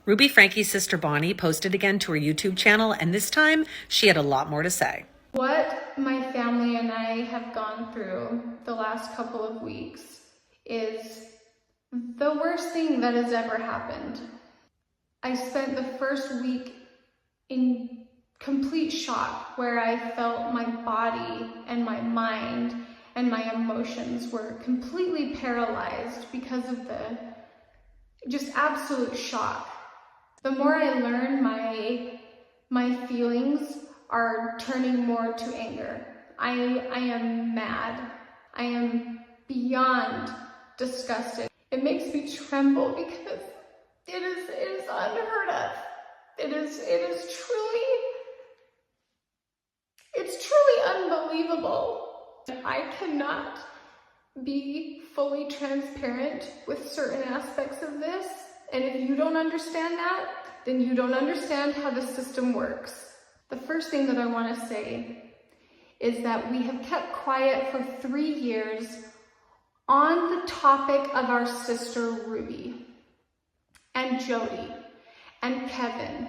Ruby Franke's sister Bonnie posted again to her YouTube channel, and this time she had a lot more to say. What my family and I have gone through the last couple of weeks is the worst thing that has ever happened. I spent the first week in complete shock, where I felt my body and my mind and my emotions were completely paralyzed because of the just absolute shock. The more I learn, my feelings are turning more to anger. I am mad. I am beyond disgusted. It makes me tremble because it is unheard of. It's truly unbelievable. I cannot be fully transparent with certain aspects of this. And if you don't understand that, then you don't understand how the system works. The first thing that I want to say is that we have kept quiet for 3 years on the topic of our sister Ruby and Jody and Kevin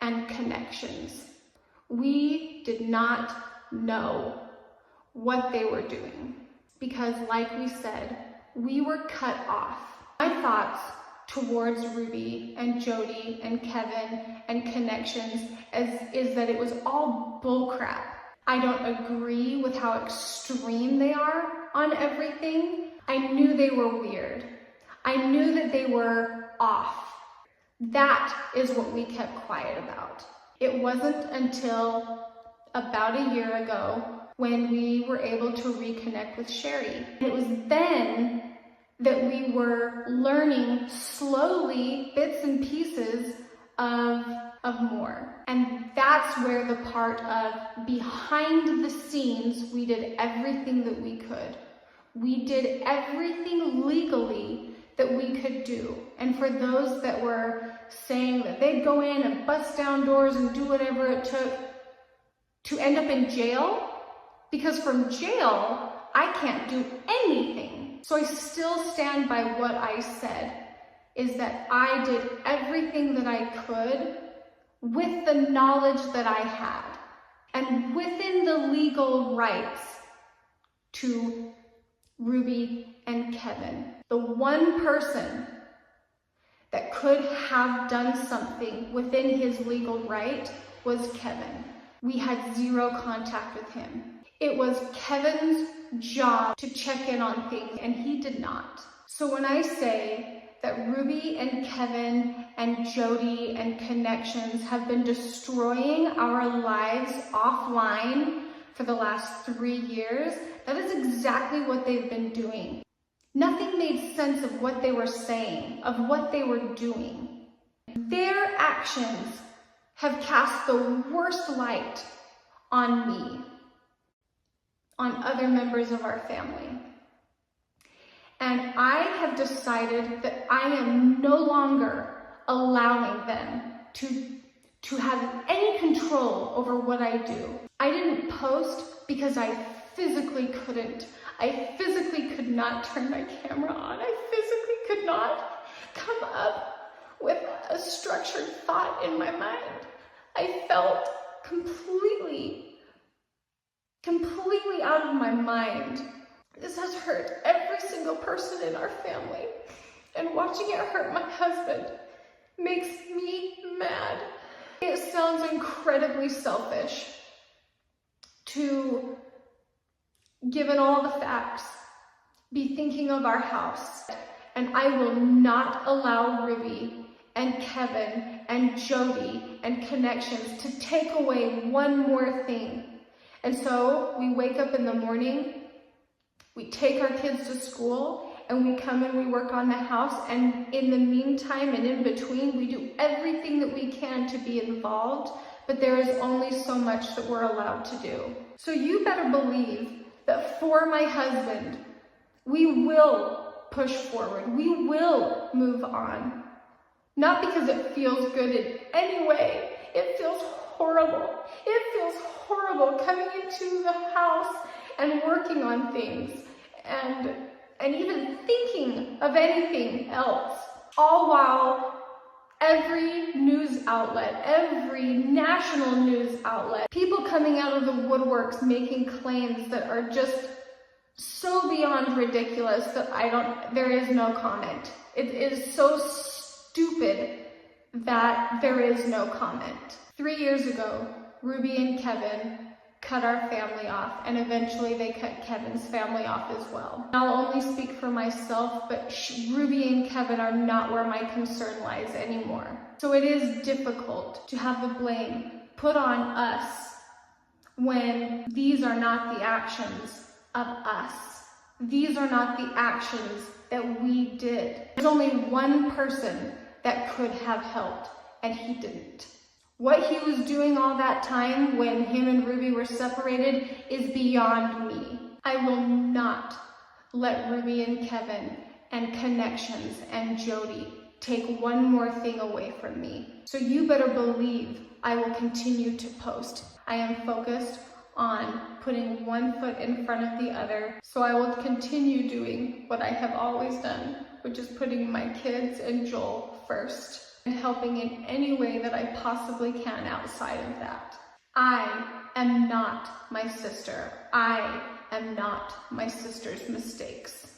and connections. We did not know what they were doing because, like we said, we were cut off. My thoughts towards Ruby and Jody and Kevin and connections is that it was all bullcrap. I don't agree with how extreme they are on everything. I knew they were weird. I knew that they were off. That is what we kept quiet about. It wasn't until about a year ago when we were able to reconnect with Sherry. It was then that we were learning slowly bits and pieces of more. And that's where the part of behind the scenes, we did everything that we could. We did everything legally that we could do. And for those that were saying that they'd go in and bust down doors and do whatever it took to end up in jail, because from jail, I can't do anything. So I still stand by what I said, is that I did everything that I could with the knowledge that I had and within the legal rights to Ruby and Kevin. The one person that could have done something within his legal right was Kevin. We had zero contact with him. It was Kevin's job to check in on things, and he did not. So when I say that Ruby and Kevin and Jody and connections have been destroying our lives offline for the last 3 years, that is exactly what they've been doing. Nothing made sense of what they were saying, of what they were doing. Their actions have cast the worst light on me, on other members of our family. And I have decided that I am no longer allowing them to have any control over what I do. I didn't post because I physically couldn't. I physically could not turn my camera on. I physically could not come up with a structured thought in my mind. I felt completely out of my mind. This has hurt every single person in our family, and watching it hurt my husband makes me mad. It sounds incredibly selfish to, given all the facts, be thinking of our house, and I will not allow Ruby and Kevin and Jody and connections to take away one more thing. And so we wake up in the morning, we take our kids to school, and we come and we work on the house, and in the meantime and in between, we do everything that we can to be involved, but there is only so much that we're allowed to do. So you better believe that for my husband, we will push forward, we will move on. Not because it feels good in any way. It feels horrible. It feels horrible coming into the house and working on things and even thinking of anything else, all while every outlet, every national news outlet, people coming out of the woodworks making claims that are just so beyond ridiculous that there is no comment. It is so stupid that there is no comment. 3 years ago, Ruby and Kevin cut our family off, and eventually they cut Kevin's family off as well. I'll only speak for myself, but Ruby and Kevin are not where my concern lies anymore. So it is difficult to have the blame put on us when these are not the actions of us. These are not the actions that we did. There's only one person that could have helped, and he didn't. What he was doing all that time when him and Ruby were separated is beyond me. I will not let Ruby and Kevin and connections and Jody take one more thing away from me. So you better believe I will continue to post. I am focused on putting one foot in front of the other. So I will continue doing what I have always done, which is putting my kids and Joel first, and helping in any way that I possibly can outside of that. I am not my sister. I am not my sister's mistakes.